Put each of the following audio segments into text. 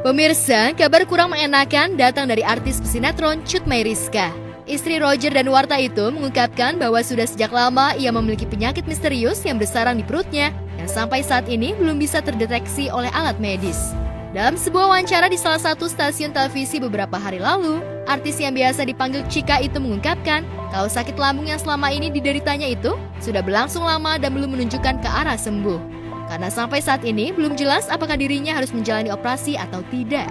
Pemirsa, kabar kurang mengenakan datang dari artis pesinetron Cut Meyriska. Istri Roger Danuarta itu mengungkapkan bahwa sudah sejak lama ia memiliki penyakit misterius yang bersarang di perutnya yang sampai saat ini belum bisa terdeteksi oleh alat medis. Dalam sebuah wawancara di salah satu stasiun televisi beberapa hari lalu, artis yang biasa dipanggil Chika itu mengungkapkan kalau sakit lambung yang selama ini dideritanya itu sudah berlangsung lama dan belum menunjukkan ke arah sembuh. Karena sampai saat ini belum jelas apakah dirinya harus menjalani operasi atau tidak.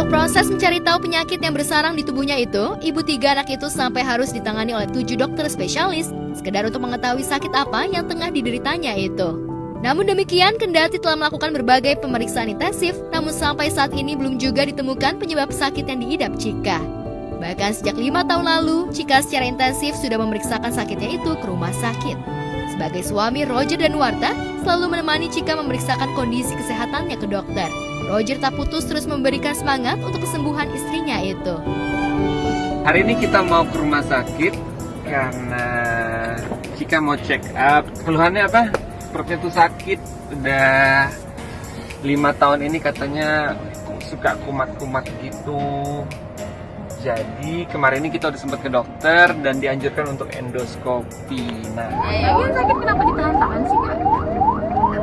Proses mencari tahu penyakit yang bersarang di tubuhnya itu, ibu 3 anak itu sampai harus ditangani oleh 7 dokter spesialis, sekedar untuk mengetahui sakit apa yang tengah dideritanya itu. Namun demikian, kendati telah melakukan berbagai pemeriksaan intensif, namun sampai saat ini belum juga ditemukan penyebab sakit yang diidap Chika. Bahkan sejak 5 tahun lalu, Chika secara intensif sudah memeriksakan sakitnya itu ke rumah sakit. Sebagai suami, Roger Danuarta selalu menemani Chika memeriksakan kondisi kesehatannya ke dokter. Roger tak putus terus memberikan semangat untuk kesembuhan istrinya itu. Hari ini kita mau ke rumah sakit karena Chika mau check up. Keluhannya apa? Perutnya tuh sakit. Udah 5 tahun ini katanya suka kumat-kumat gitu. Jadi kemarin ini kita udah sempat ke dokter dan dianjurkan untuk endoskopi. Nah, yang sakit kenapa ditahan-tahan sih, Kak?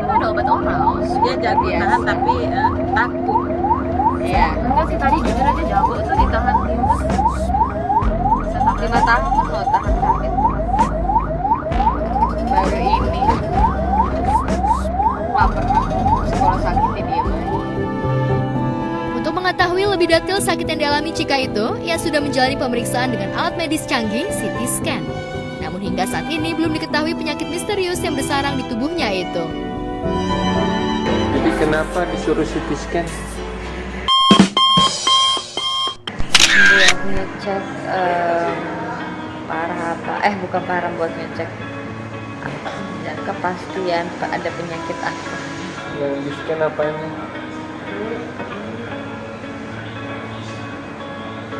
Ada obat oral. Dia jago tahan tapi takut. Iya. Enggak sih, tadi jujur aja jago tuh ditahan 5 tahun loh tahan sakit. Baru ini nggak pernah sekolah sakitin dia. Untuk mengetahui lebih detail sakit yang dialami Chika itu, ia sudah menjalani pemeriksaan dengan alat medis canggih CT scan. Namun hingga saat ini belum diketahui penyakit misterius yang bersarang di tubuhnya itu. jadi kenapa disuruh CT scan? Buat ngecek parah apa? Bukan parah, buat ngecek dan kepastian ada penyakit apa. Yang di scan apa ini?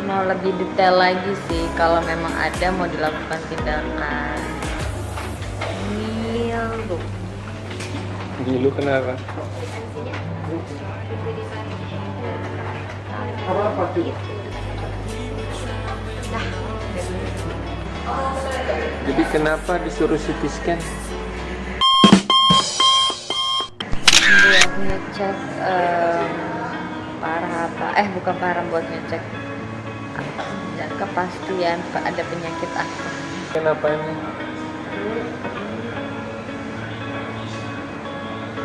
Mau lebih detail lagi sih, kalau memang ada mau dilakukan tindakan. Ngilu. Dulu kenapa? Apa sih? Jadi kenapa disuruh CT scan? Buat ngecek parah apa? Bukan parah, buat ngecek dan kepastian ada penyakit apa. Kenapa ini?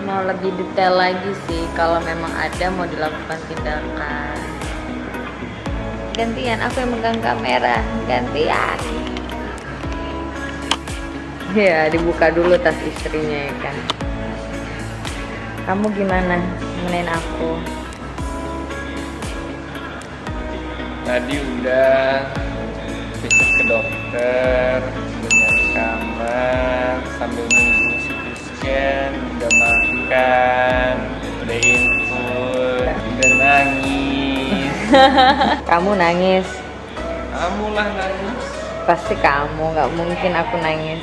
Mau lebih detail lagi sih, kalau memang ada mau dilakukan tindakan. Gantian, aku yang megang kamera. Gantian. Ya, dibuka dulu tas istrinya ya kan. Kamu gimana nemenin aku? Tadi udah besok ke dokter, udah nyari kamar, sambil nunggu CT scan, udah makan, udah input, udah nangis. Kamu nangis? Kamu lah nangis. Pasti kamu, nggak mungkin aku nangis.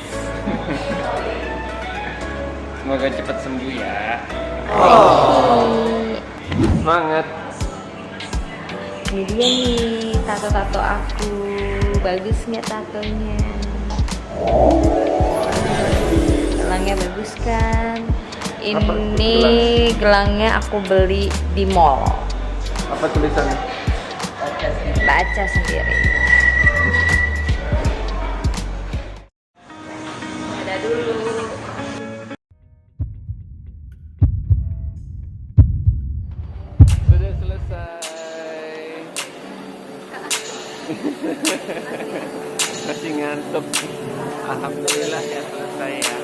Semoga cepat sembuh ya. Oh. Semangat. Ini dia nih tato-tato aku. Bagus nggak tatonya? Gelangnya bagus kan? Ini gelangnya aku beli di mall. Apa tulisannya? Baca sendiri. Dadah dulu. Sudah selesai. Masih ngantuk. Alhamdulillah ya selesai ya.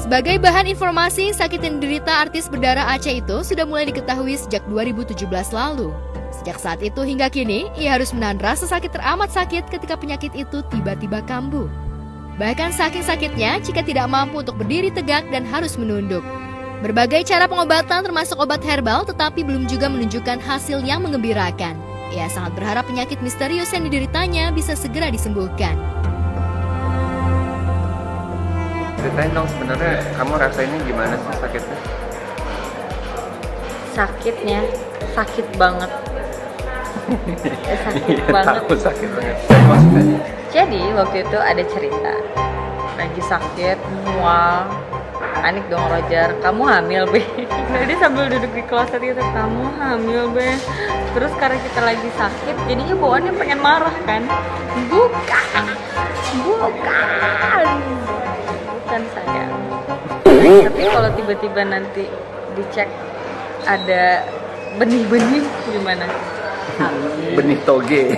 Sebagai bahan informasi, sakit yang diderita artis berdarah Aceh itu sudah mulai diketahui sejak 2017 lalu. Sejak saat itu hingga kini, ia harus menahan rasa sakit teramat sakit ketika penyakit itu tiba-tiba kambuh. Bahkan saking sakitnya, Cika tidak mampu untuk berdiri tegak dan harus menunduk. Berbagai cara pengobatan termasuk obat herbal tetapi belum juga menunjukkan hasil yang menggembirakan. Ia sangat berharap penyakit misterius yang dideritanya bisa segera disembuhkan. Ceritain dong sebenarnya kamu rasainnya gimana sih sakitnya? Sakitnya sakit banget. Sakit Iya, banget. tahu sakit banget. Maksudnya? Jadi waktu itu ada cerita lagi sakit, mual, panik dong Roger, kamu hamil be. Jadi sambil duduk di kloset gitu, kamu hamil be. Terus karena kita lagi sakit, jadinya bawaannya pengen marah kan, bukan saya. Tapi kalau tiba-tiba nanti dicek ada benih-benih gimana? Benih toge.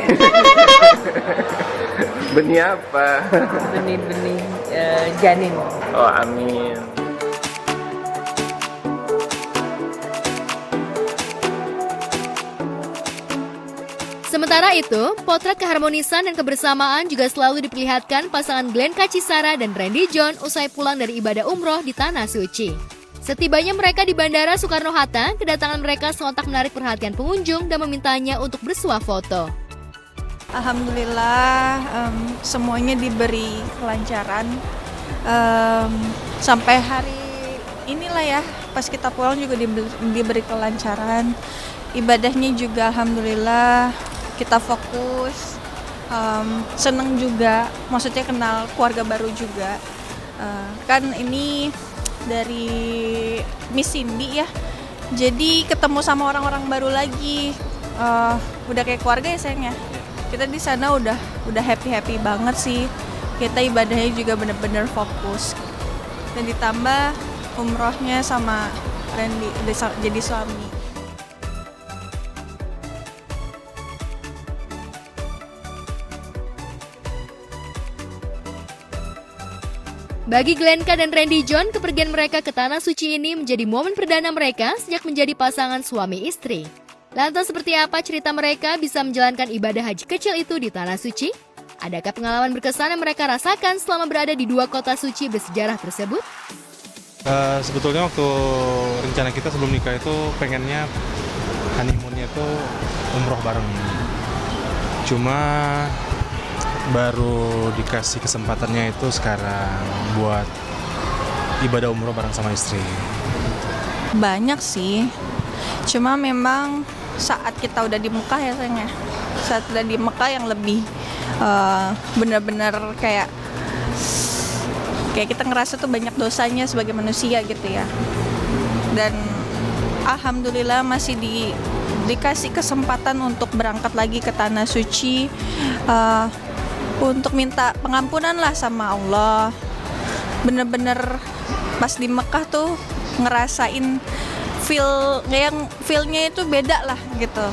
Benih apa? Benih-benih janin. Oh, amin. Sementara itu, potret keharmonisan dan kebersamaan juga selalu diperlihatkan pasangan Glenn Kacisara dan Randy John usai pulang dari ibadah umroh di Tanah Suci. Setibanya mereka di Bandara Soekarno-Hatta, kedatangan mereka sontak menarik perhatian pengunjung dan memintanya untuk bersuah foto. Alhamdulillah semuanya diberi kelancaran sampai hari inilah ya, pas kita pulang juga diberi kelancaran. Ibadahnya juga alhamdulillah kita fokus, seneng juga, maksudnya kenal keluarga baru juga. Kan ini dari Miss Cindy ya, jadi ketemu sama orang-orang baru lagi, udah kayak keluarga ya sayang ya. Kita di sana udah happy banget sih. Kita ibadahnya juga bener-bener fokus. Dan ditambah umrohnya sama Randy jadi suami. Bagi Glenka dan Randy John, kepergian mereka ke Tanah Suci ini menjadi momen perdana mereka sejak menjadi pasangan suami istri. Lantas seperti apa cerita mereka bisa menjalankan ibadah haji kecil itu di Tanah Suci? Adakah pengalaman berkesan yang mereka rasakan selama berada di dua kota suci bersejarah tersebut? Sebetulnya waktu rencana kita sebelum nikah itu pengennya honeymoonnya itu umroh bareng. Cuma baru dikasih kesempatannya itu sekarang buat ibadah umroh bareng sama istri. Banyak sih, cuma memang saat kita udah di Mekah ya sayangnya, saat udah di Mekah yang lebih benar-benar kayak kita ngerasa tuh banyak dosanya sebagai manusia gitu ya. Dan alhamdulillah masih dikasih kesempatan untuk berangkat lagi ke Tanah Suci, untuk minta pengampunan lah sama Allah. Bener-bener pas di Mekah tuh ngerasain feelnya itu beda lah gitu.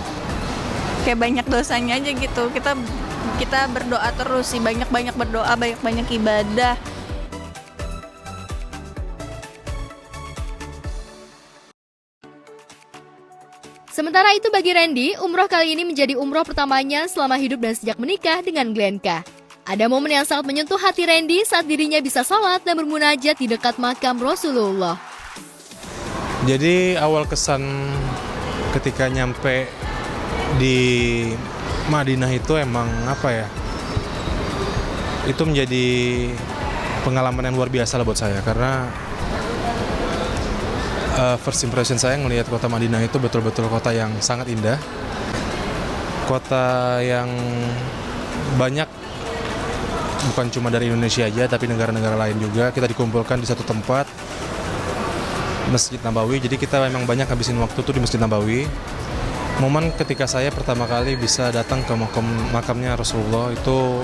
Kayak banyak dosanya aja gitu. Kita berdoa terus sih, banyak-banyak berdoa, banyak-banyak ibadah. Sementara itu bagi Randy, umroh kali ini menjadi umroh pertamanya selama hidup dan sejak menikah dengan Glenka. Ada momen yang sangat menyentuh hati Randy saat dirinya bisa sholat dan bermunajat di dekat makam Rasulullah. Jadi awal kesan ketika nyampe di Madinah itu emang apa ya? Itu menjadi pengalaman yang luar biasa lah buat saya karena first impression saya ngelihat kota Madinah itu betul-betul kota yang sangat indah. Kota yang banyak, bukan cuma dari Indonesia aja tapi negara-negara lain juga. Kita dikumpulkan di satu tempat, Masjid Nabawi. Jadi kita memang banyak habisin waktu tuh di Masjid Nabawi. Momen ketika saya pertama kali bisa datang ke makamnya Rasulullah itu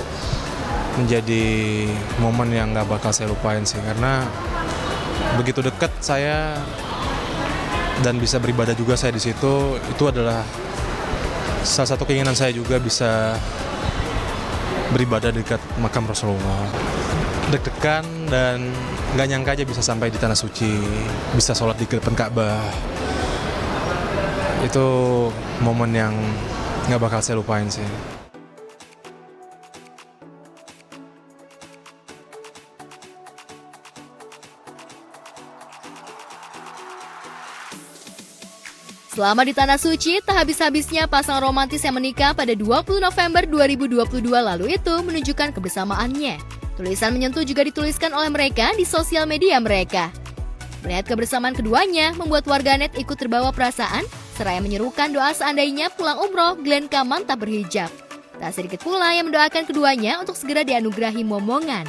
menjadi momen yang gak bakal saya lupain sih, karena begitu dekat saya dan bisa beribadah juga saya di situ. Itu adalah salah satu keinginan saya juga, bisa beribadah dekat makam Rasulullah. deg-degan dan nggak nyangka aja bisa sampai di Tanah Suci, bisa sholat di depan Ka'bah. Itu momen yang nggak bakal saya lupain sih. Selama di Tanah Suci, tak habis-habisnya pasangan romantis yang menikah pada 20 November 2022 lalu itu menunjukkan kebersamaannya. Tulisan menyentuh juga dituliskan oleh mereka di sosial media mereka. Melihat kebersamaan keduanya, membuat warganet ikut terbawa perasaan, seraya menyerukan doa seandainya pulang umroh, Glenka mantap berhijab. Tak sedikit pula yang mendoakan keduanya untuk segera dianugerahi momongan.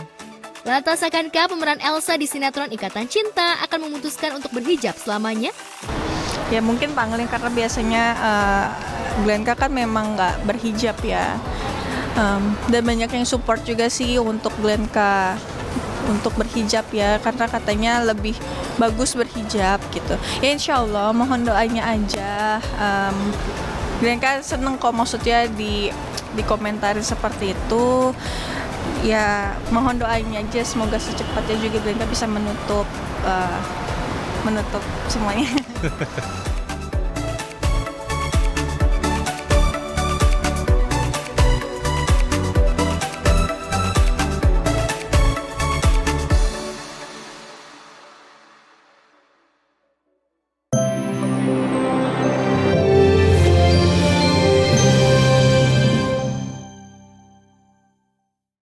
Lantas akankah pemeran Elsa di sinetron Ikatan Cinta akan memutuskan untuk berhijab selamanya? Ya mungkin pangling karena biasanya Glenka kan memang nggak berhijab ya. Dan banyak yang support juga sih untuk Glenka untuk berhijab ya, karena katanya lebih bagus berhijab gitu. Ya insya Allah mohon doanya aja. Glenka seneng kok, maksudnya di komentarin seperti itu. Ya mohon doanya aja, semoga secepatnya juga Glenka bisa menutup semuanya.